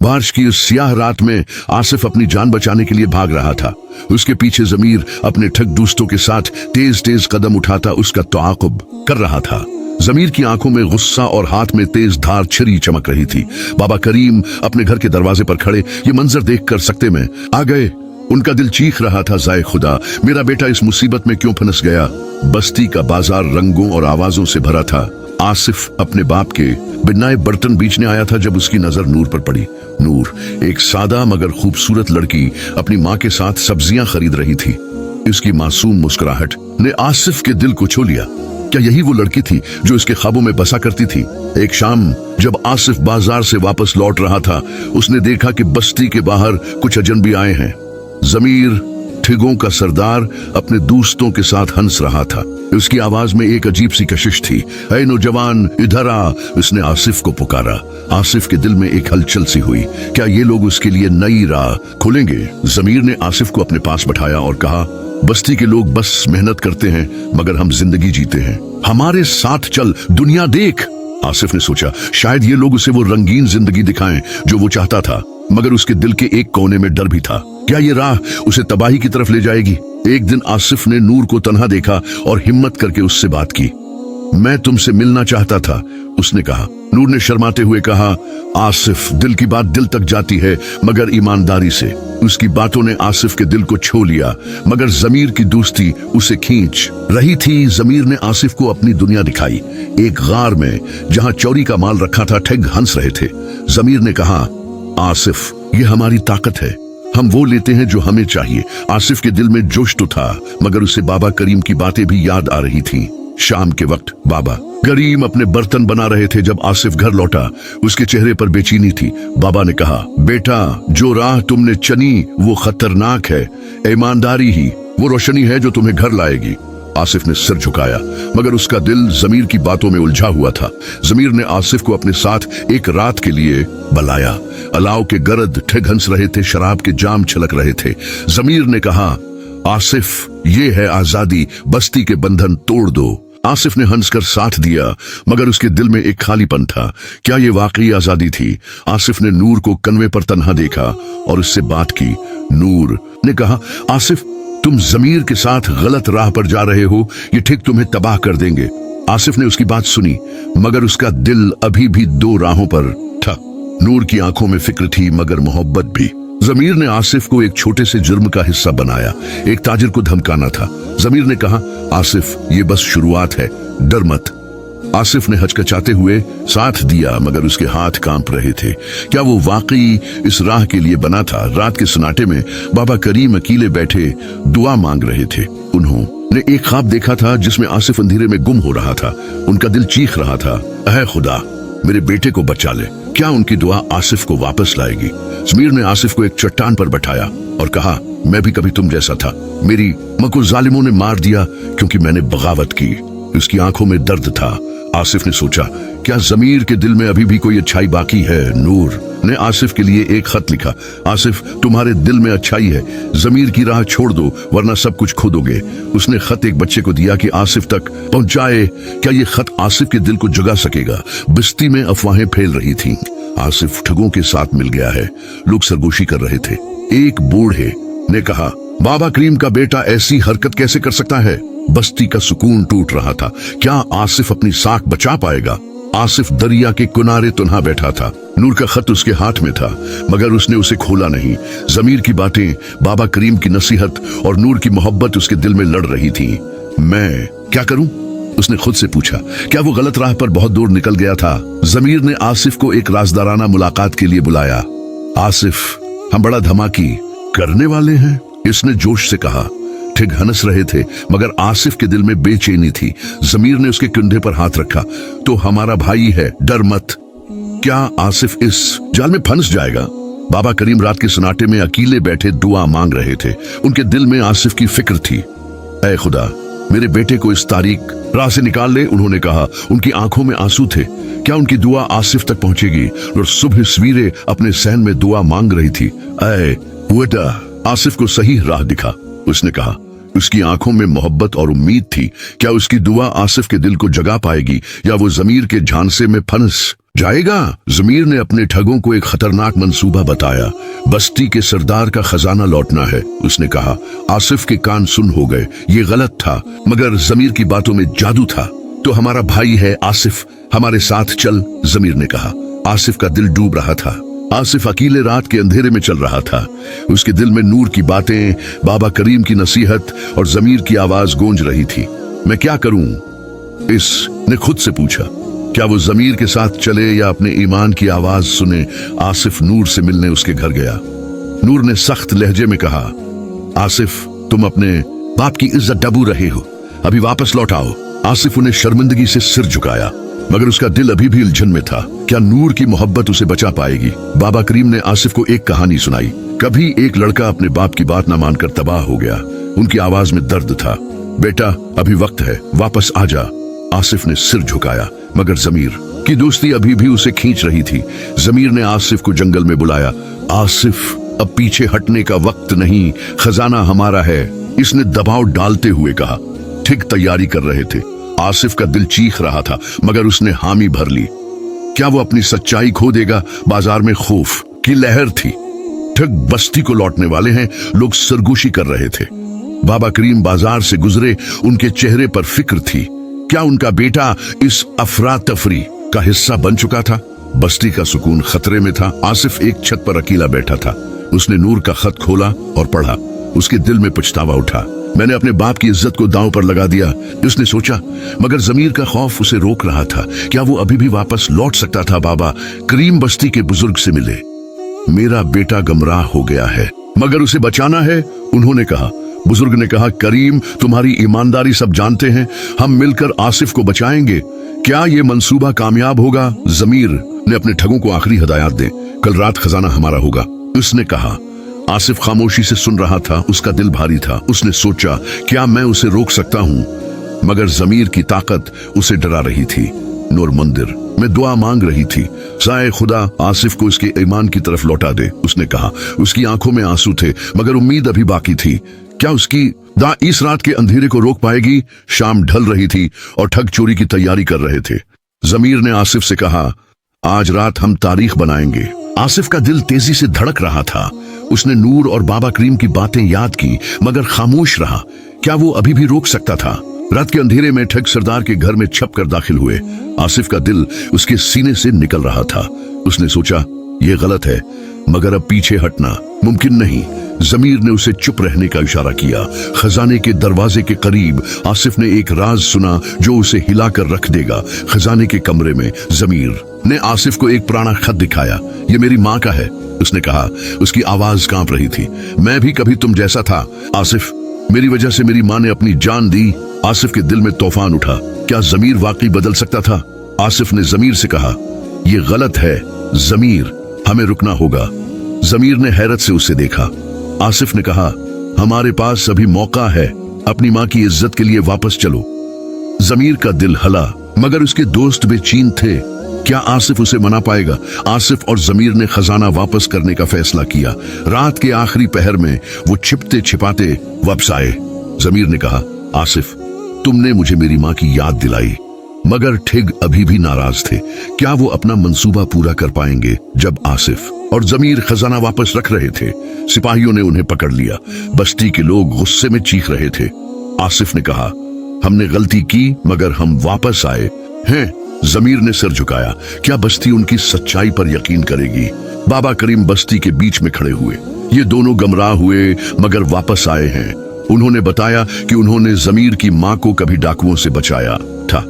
बारिश की उस स्याह रात में आसिफ अपनी जान बचाने के लिए भाग रहा था। उसके पीछे जमीर अपने ठग दोस्तों के साथ तेज तेज कदम उठाता उसका ताक़ुब कर रहा था। जमीर की आंखों में गुस्सा और हाथ में तेज धार छुरी चमक रही थी। बाबा करीम अपने घर के दरवाजे पर खड़े ये मंजर देखकर सकते में आ गए। उनका दिल चीख रहा था, जाए खुदा, मेरा बेटा इस मुसीबत में क्यों फंस गया। बस्ती का बाजार रंगों और आवाजों से भरा था। आसिफ अपने बाप के बिनाए बर्तन बेचने आया था जब उसकी नजर नूर पर पड़ी। नूर एक सादा मगर खूबसूरत लड़की अपनी माँ के साथ सब्जियां खरीद रही थी। इसकी मासूम मुस्कुराहट ने आसिफ के दिल को छू लिया। क्या यही वो लड़की थी जो इसके ख्वाबों में बसा करती थी? एक शाम जब आसिफ बाजार से वापस लौट रहा था, उसने देखा कि बस्ती के बाहर कुछ अजनबी आए हैं। जमीर ठिगों का सरदार अपने दोस्तों के साथ हंस रहा था। उसकी आवाज में एक अजीब सी कशिश थी। ऐ नौजवान, इधर आ, उसने आसिफ को पुकारा। आसिफ के दिल में एक हलचल सी हुई। क्या ये लोग उसके लिए नई राह खोलेंगे? जमीर ने आसिफ को अपने पास बैठाया और कहा, बस्ती के लोग बस मेहनत करते हैं मगर हम जिंदगी जीते हैं। हमारे साथ चल, दुनिया देख। आसिफ ने सोचा शायद ये लोग उसे वो रंगीन जिंदगी दिखाएं जो वो चाहता था, मगर उसके दिल के एक कोने में डर भी था। क्या ये राह उसे तबाही की तरफ ले जाएगी? एक दिन आसिफ ने नूर को तन्हा देखा और हिम्मत करके उससे बात की। मैं तुमसे मिलना चाहता था, उसने कहा। नूर ने शर्माते हुए कहा, आसिफ, दिल की बात दिल तक जाती है मगर ईमानदारी से। उसकी बातों ने आसिफ के दिल को छू लिया, मगर जमीर की दोस्ती उसे खींच रही थी। जमीर ने आसिफ को अपनी दुनिया दिखाई। एक गार में जहां चोरी का माल रखा था, ठग हंस रहे थे। जमीर ने कहा, आसिफ, ये हमारी ताकत है, हम वो लेते हैं जो हमें चाहिए। आसिफ के दिल में जोश तो था, मगर उसे बाबा करीम की बातें भी याद आ रही थीं। शाम के वक्त बाबा करीम अपने बर्तन बना रहे थे जब आसिफ घर लौटा। उसके चेहरे पर बेचैनी थी। बाबा ने कहा, बेटा, जो राह तुमने चुनी वो खतरनाक है। ईमानदारी ही वो रोशनी है जो तुम्हें घर लाएगी। आसिफ ने सिर झुकाया, मगर उसका दिल जमीर की बातों में उलझा हुआ था। जमीर ने आसिफ को अपने साथ एक रात के लिए बुलाया। अलाव के गर्द ठग हंस रहे थे, शराब के जाम छलक रहे थे। जमीर ने कहा, आसिफ, ये है आजादी, बस्ती के बंधन तोड़ दो। आसिफ ने हंसकर साथ दिया, मगर उसके दिल में एक खालीपन था। क्या ये वाकई आजादी थी? आसिफ ने नूर को कन्वे पर तन्हा देखा और उससे बात की। नूर ने कहा, आसिफ, तुम जमीर के साथ गलत राह पर जा रहे हो, ये ठीक तुम्हें तबाह कर देंगे। आसिफ ने उसकी बात सुनी, मगर उसका दिल अभी भी दो राहों पर था। नूर की आंखों में फिक्र थी मगर मोहब्बत भी। जमीर ने आसिफ को एक छोटे से जुर्म का हिस्सा बनाया। एक ताजिर को धमकाना था। जमीर ने कहा, आसिफ, ये बस शुरुआत है, डर मत। आसिफ ने हचकचाते हुए साथ दिया, मगर उसके हाथ कांप रहे थे। क्या वो वाकई इस राह के लिए बना था? रात के सन्नाटे में बाबा करीम अकेले बैठे दुआ मांग रहे थे। उन्होंने एक ख्वाब देखा था जिसमें आसिफ अंधेरे में गुम हो रहा था। उनका दिल चीख रहा था, ऐ खुदा, मेरे बेटे को बचा ले। क्या उनकी दुआ आसिफ को वापस लाएगी? जमीर ने आसिफ को एक चट्टान पर बैठाया और कहा, मैं भी कभी तुम जैसा था। मेरी मां को जालिमों ने मार दिया क्योंकि मैंने बगावत की। उसकी आंखों में दर्द था। आसिफ ने सोचा, क्या जमीर के दिल में अभी भी कोई अच्छाई बाकी है? नूर ने आसिफ के लिए एक खत लिखा, आसिफ, तुम्हारे दिल में अच्छाई है, जमीर की राह छोड़ दो वरना सब कुछ खो दोगे। उसने खत एक बच्चे को दिया कि आसिफ तक पहुंचाए। क्या ये खत आसिफ के दिल को जगा सकेगा? बस्ती में अफवाहें फैल रही थीं। आसिफ ठगों के साथ मिल गया है। लोग सरगोशी कर रहे थे। एक बूढ़े ने कहा, बाबा करीम का बेटा ऐसी हरकत कैसे कर सकता है? बस्ती का सुकून टूट रहा था। क्या आसिफ अपनी साख बचा पाएगा? आसिफ दरिया के किनारे तुन्हा बैठा था। नूर का खत उसके हाथ में था, मगर उसने उसे खोला नहीं। जमीर की बातें, बाबा करीम की नसीहत और नूर की मोहब्बत उसके दिल में लड़ रही थी। मैं क्या करूं? उसने खुद से पूछा। क्या वो गलत राह पर बहुत दूर निकल गया था? जमीर ने आसिफ को एक राजदाराना मुलाकात के लिए बुलाया। आसिफ, हम बड़ा धमाकी करने वाले हैं, इसने जोश से कहा। ठग हंस रहे थे, मगर आसिफ के दिल में बेचैनी थी। जमीर ने उसके कंधे पर हाथ रखा। तो हमारा भाई है, डर मत। क्या आसिफ इस जाल में फंस जाएगा? बाबा करीम रात के सन्नाटे में अकेले बैठे दुआ मांग रहे थे। उनके दिल में आसिफ की फिक्र थी। ऐ खुदा, मेरे बेटे को इस तारीख राह से निकाल ले, उन्होंने कहा। उनकी आंखों में आंसू थे। क्या उनकी दुआ आसिफ तक पहुंचेगी? और सुबह सवेरे अपने सहन में दुआ मांग रही थी। ऐ बेटा, आसिफ को सही राह दिखा, उसने कहा। उसकी आंखों में मोहब्बत और उम्मीद थी। क्या उसकी दुआ आसिफ के दिल को जगा पाएगी या वो जमीर के झांसे में फंस जाएगा? जमीर ने अपने ठगों को एक खतरनाक मंसूबा बताया। बस्ती के सरदार का खजाना लौटना है, उसने कहा। आसिफ के कान सुन हो गए। ये गलत था, मगर जमीर की बातों में जादू था। तो हमारा भाई है आसिफ, हमारे साथ चल, जमीर ने कहा। आसिफ का दिल डूब रहा था। आसिफ अकेले रात के अंधेरे में चल रहा था। उसके दिल में नूर की बातें, बाबा करीम की नसीहत और जमीर की आवाज गूंज रही थी। मैं क्या करूं? इसने खुद से पूछा। क्या वो जमीर के साथ चले या अपने ईमान की आवाज सुने? आसिफ नूर से मिलने उसके घर गया। नूर ने सख्त लहजे में कहा, आसिफ, तुम अपने बाप की इज्जत डबू रहे हो, अभी वापस लौट आओ। आसिफ उन्हें शर्मिंदगी से सिर झुकाया, मगर उसका दिल अभी भी उलझन में था। क्या नूर की मोहब्बत उसे बचा पाएगी? बाबा करीम ने आसिफ को एक कहानी सुनाई। कभी एक लड़का अपने बाप की बात न मानकर तबाह हो गया। उनकी आवाज में दर्द था। बेटा, अभी वक्त है, वापस आ जा। आसिफ ने सिर झुकाया, मगर जमीर की दोस्ती अभी भी उसे खींच रही थी। जमीर ने आसिफ को जंगल में बुलाया। आसिफ, अब पीछे हटने का वक्त नहीं, खजाना हमारा है, इसने दबाव डालते हुए कहा। ठीक तैयारी कर रहे थे। आसिफ का दिल चीख रहा था, मगर उसने हामी भर ली। क्या वो अपनी सच्चाई खो देगा? बाजार में खौफ की लहर थी। ठग बस्ती को लौटने वाले हैं, लोग सरगोशी कर रहे थे। बाबा करीम बाजार से गुजरे, उनके चेहरे पर फिक्र थी। क्या उनका बेटा इस अफरा तफरी का हिस्सा बन चुका था? बस्ती का सुकून खतरे में था। आसिफ एक छत पर अकेला बैठा था। उसने नूर का खत खोला और पढ़ा। उसके दिल में पछतावा उठा। मैंने अपने बाप की इज्जत को दांव पर लगा दिया, उसने सोचा, मगर जमीर का खौफ उसे रोक रहा था। क्या वो अभी भी वापस लौट सकता था? बाबा करीम बस्ती के बुजुर्ग से मिले। मेरा बेटा गमराह हो गया है, मगर उसे बचाना है, उन्होंने कहा। बुजुर्ग ने कहा, करीम, तुम्हारी ईमानदारी सब जानते हैं, हम मिलकर आसिफ को बचाएंगे। क्या ये मंसूबा कामयाब होगा? जमीर ने अपने ठगों को आखिरी हिदायत दे। कल रात खजाना हमारा होगा, उसने कहा। आसिफ खामोशी से सुन रहा था। उसका दिल भारी था। उसने सोचा, क्या मैं उसे रोक सकता हूं? मगर जमीर की ताकत उसे डरा रही थी। नूर मंदिर में दुआ मांग रही थी। साए खुदा, आसिफ को इसके ईमान की तरफ लौटा दे, उसने कहा। उसकी आंखों में आंसू थे, मगर उम्मीद अभी बाकी थी। क्या उसकी दा इस रात के अंधेरे को रोक पाएगी? शाम ढल रही थी और ठग चोरी की तैयारी कर रहे थे। जमीर ने आसिफ से कहा, आज रात हम तारीख बनाएंगे। आसिफ का दिल तेजी से धड़क रहा था। उसने नूर और बाबा करीम की बातें याद की, मगर खामोश रहा। क्या वो अभी भी रोक सकता था? रात के अंधेरे में ठग सरदार के घर में छप कर दाखिल हुए। आसिफ का दिल उसके सीने से निकल रहा था। उसने सोचा, ये गलत है, मगर अब पीछे हटना मुमकिन नहीं। जमीर ने उसे चुप रहने का इशारा किया। खजाने के दरवाजे के करीब आसिफ ने एक राज सुना जो उसे हिलाकर रख देगा। खजाने के कमरे में जमीर ने आसिफ को एक पुराना खत दिखाया। ये मेरी माँ का है, उसने कहा। उसकी आवाज कांप रही थी। मैं भी कभी तुम जैसा था आसिफ, मेरी वजह से मेरी माँ ने अपनी जान दी। आसिफ के दिल में तूफान उठा। क्या जमीर वाकई बदल सकता था? आसिफ ने जमीर से कहा, ये गलत है जमीर, हमें रुकना होगा। जमीर ने हैरत से उसे देखा। आसिफ ने कहा, हमारे पास अभी मौका है, अपनी माँ की इज्जत के लिए वापस चलो। जमीर का दिल हला, मगर उसके दोस्त बेचैन थे। क्या आसिफ उसे मना पाएगा? आसिफ और जमीर ने खजाना वापस करने का फैसला किया। रात के आखिरी पहर में वो छिपते छिपाते वापस आए। जमीर ने कहा, आसिफ, तुमने मुझे मेरी माँ की याद दिलाई। मगर ठग अभी भी नाराज थे। क्या वो अपना मंसूबा पूरा कर पाएंगे? जब आसिफ और जमीर खजाना वापस रख रहे थे, सिपाहियों ने उन्हें पकड़ लिया। बस्ती के लोग गुस्से में चीख रहे थे। आसिफ ने कहा, हमने गलती की, मगर हम वापस आए हैं। जमीर ने सिर झुकाया। क्या बस्ती उनकी सच्चाई पर यकीन करेगी? बाबा करीम बस्ती के बीच में खड़े हुए। ये दोनों गमराह हुए, मगर वापस आए हैं। उन्होंने बताया कि उन्होंने जमीर की माँ को कभी डाकुओं से बचाया था।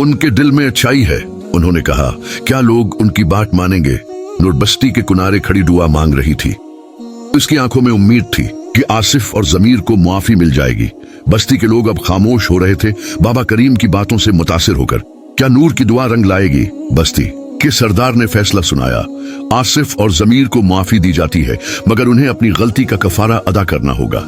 उनके दिल में अच्छाई है, उन्होंने कहा। क्या लोग उनकी बात मानेंगे? नूर बस्ती के किनारे खड़ी दुआ मांग रही थी। उसकी आंखों में उम्मीद थी कि आसिफ और जमीर को मुआफी मिल जाएगी। बस्ती के लोग अब खामोश हो रहे थे, बाबा करीम की बातों से मुतासिर होकर। क्या नूर की दुआ रंग लाएगी? बस्ती के सरदार ने फैसला सुनाया। आसिफ और जमीर को माफी दी जाती है, मगर उन्हें अपनी गलती का कफारा अदा करना होगा।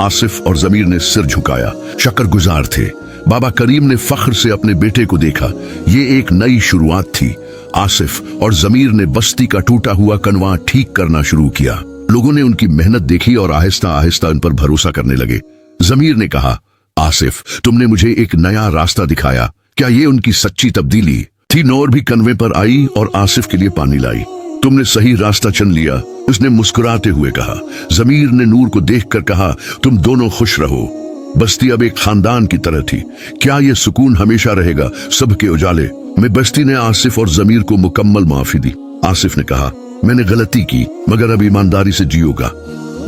आसिफ और जमीर ने सिर झुकाया, शुक्रगुजार थे। बाबा करीम ने फख्र से अपने बेटे को देखा। ये एक नई शुरुआत थी। आसिफ और जमीर ने बस्ती का टूटा हुआ कनवा ठीक करना शुरू किया। लोगों ने उनकी मेहनत देखी और आहिस्ता आहिस्ता उन पर भरोसा करने लगे। जमीर ने कहा, आसिफ, तुमने मुझे एक नया रास्ता दिखाया। क्या ये उनकी सच्ची तब्दीली? थी। नूर भी कन्वे पर आई और आसिफ के लिए पानी लाई। तुमने सही रास्ता चुन लिया, उसने मुस्कुराते हुए कहा। जमीर ने नूर को देखकर कहा, तुम दोनों खुश रहो। बस्ती अब एक खानदान की तरह थी। क्या ये सुकून हमेशा रहेगा? सबके उजाले में बस्ती ने आसिफ और जमीर को मुकम्मल माफी दी। आसिफ ने कहा, मैंने गलती की, मगर अब ईमानदारी से जियोगा।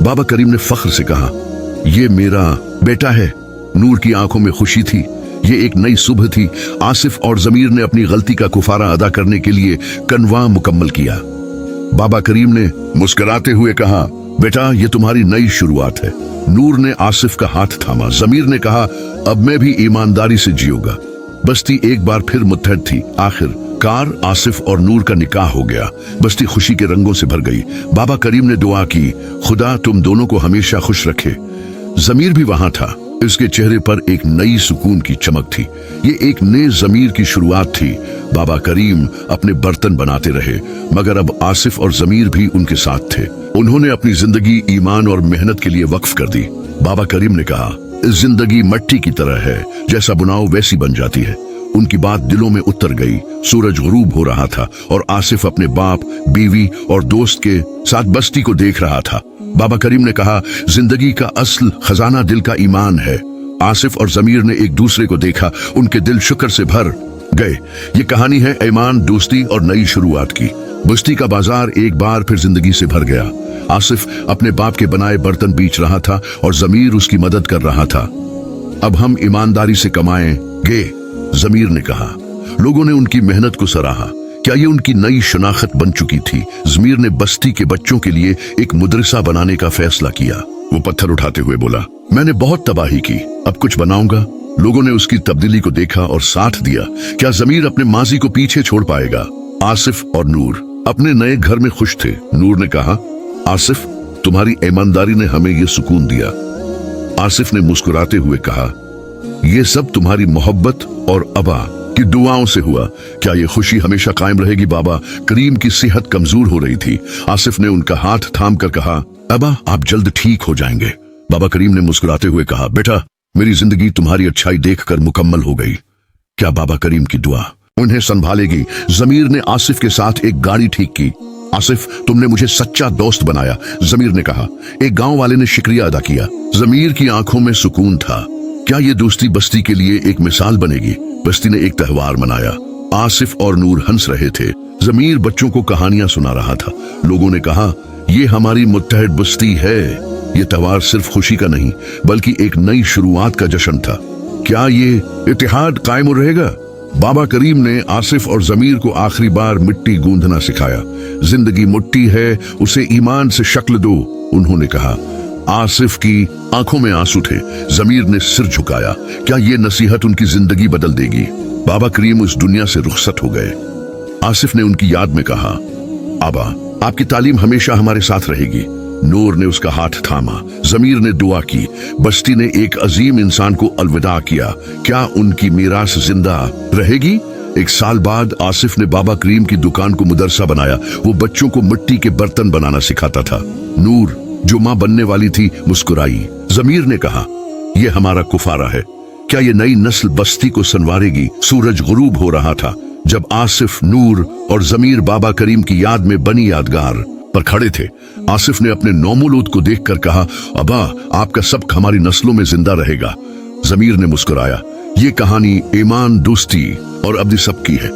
बाबा करीम ने फख्र से कहा, ये मेरा बेटा है। नूर की आंखों में खुशी थी। ये एक नई सुबह थी। आसिफ और जमीर ने अपनी गलती का कुफारा अदा करने के लिए कनवा मुकम्मल किया। बाबा करीम ने मुस्कुराते हुए कहा, बेटा ये तुम्हारी नई शुरुआत है। नूर ने आसिफ का हाथ थामा। जमीर ने कहा, अब मैं भी ईमानदारी से जियूंगा। बस्ती एक बार फिर मुत्तहद थी। आखिरकार आसिफ और नूर का निकाह हो गया। बस्ती खुशी के रंगों से भर गई। बाबा करीम ने दुआ की, खुदा तुम दोनों को हमेशा खुश रखे। जमीर भी वहां था। इसके चेहरे पर एक नई सुकून की चमक थी। ये एक नए जमीर की शुरुआत थी। बाबा करीम अपने बर्तन बनाते रहे, मगर अब आसिफ और जमीर भी उनके साथ थे। उन्होंने अपनी जिंदगी ईमान और मेहनत के लिए वक्फ कर दी। बाबा करीम ने कहा, जिंदगी मिट्टी की तरह है, जैसा बुनाओ वैसी बन जाती है। उनकी बात दिलों में उतर गई। सूरज गुरूब हो रहा था और आसिफ अपने बाप, बीवी और दोस्त के साथ बस्ती को देख रहा था। बाबा करीम ने कहा, जिंदगी का असल खजाना दिल का ईमान है। आसिफ और जमीर ने एक दूसरे को देखा। उनके दिल शुक्र से भर गए। ये कहानी है ईमान, दोस्ती और नई शुरुआत की। बस्ती का बाजार एक बार फिर जिंदगी से भर गया। आसिफ अपने बाप के बनाए बर्तन बेच रहा था और जमीर उसकी मदद कर रहा था। अब हम ईमानदारी से कमाएंगे, जमीर ने कहा। लोगों ने उनकी मेहनत को सराहा। क्या ये उनकी नई शनाख्त बन चुकी थी? जमीर ने बस्ती के बच्चों के लिए एक मदरसा बनाने का फैसला किया। वो पत्थर उठाते हुए बोला, मैंने बहुत तबाही की, अब कुछ बनाऊंगा। लोगों ने उसकी तब्दीली को देखा और साथ दिया। क्या जमीर अपने माजी को पीछे छोड़ पाएगा? आसिफ और नूर अपने नए घर में खुश थे। नूर ने कहा, आसिफ तुम्हारी ईमानदारी ने हमें ये सुकून दिया। आसिफ ने मुस्कुराते हुए कहा, ये सब तुम्हारी मोहब्बत और अबा की दुआओं से हुआ। क्या ये खुशी हमेशा कायम रहेगी? बाबा करीम की सेहत कमजोर हो रही थी। आसिफ ने उनका हाथ थाम कर कहा, अबा आप जल्द ठीक हो जाएंगे। बाबा करीम ने मुस्कुराते हुए कहा, बेटा मेरी जिंदगी तुम्हारी अच्छाई देखकर मुकम्मल हो गई। क्या बाबा करीम की दुआ उन्हें संभालेगी? जमीर ने आसिफ के साथ एक गाड़ी ठीक की। आसिफ तुमने मुझे सच्चा दोस्त बनाया, जमीर ने कहा। एक गांव वाले ने शुक्रिया अदा किया। जमीर की आंखों में सुकून था। क्या ये दोस्ती बस्ती के लिए एक मिसाल बनेगी? बस्ती ने एक त्योहार मनाया। आसिफ और नूर हंस रहे थे। जमीर बच्चों को कहानियां सुना रहा था। लोगों ने कहा, ये हमारी मुत्तहद बस्ती है। ये त्योहार सिर्फ खुशी का नहीं बल्कि एक नई शुरुआत का जश्न था। क्या ये इत्तेहाद कायम रहेगा? बाबा करीम ने आसिफ और जमीर को आखिरी बार मिट्टी गूंदना सिखाया। जिंदगी मिट्टी है, उसे ईमान से शक्ल दो, उन्होंने कहा। आसिफ की आंखों में आंसू थे। जमीर ने सिर झुकाया। क्या ये नसीहत उनकी जिंदगी बदल देगी? बाबा करीम उस दुनिया से रुखसत हो गए। आसिफ ने उनकी याद में कहा, आबा आपकी तालीम हमेशा हमारे साथ रहेगी। नूर ने उसका हाथ थामा। जमीर ने दुआ की। बस्ती ने एक अजीम इंसान को अलविदा किया। क्या उनकी मीरास जिंदा रहेगी? एक साल बाद आसिफ ने बाबा करीम की दुकान को मदरसा बनाया। वो बच्चों को मिट्टी के बर्तन बनाना सिखाता था। नूर जो मां बनने वाली थी मुस्कुराई। जमीर ने कहा, यह हमारा कुफारा है। क्या ये नई नस्ल बस्ती को संवारेगी? सूरज गुरूब हो रहा था जब आसिफ, नूर और जमीर बाबा करीम की याद में बनी यादगार पर खड़े थे। आसिफ ने अपने नौमौलूद को देखकर कहा, अबा आपका सबक हमारी नस्लों में जिंदा रहेगा। जमीर ने मुस्कुराया। ये कहानी ईमान, दोस्ती और अब्दी सबकी है।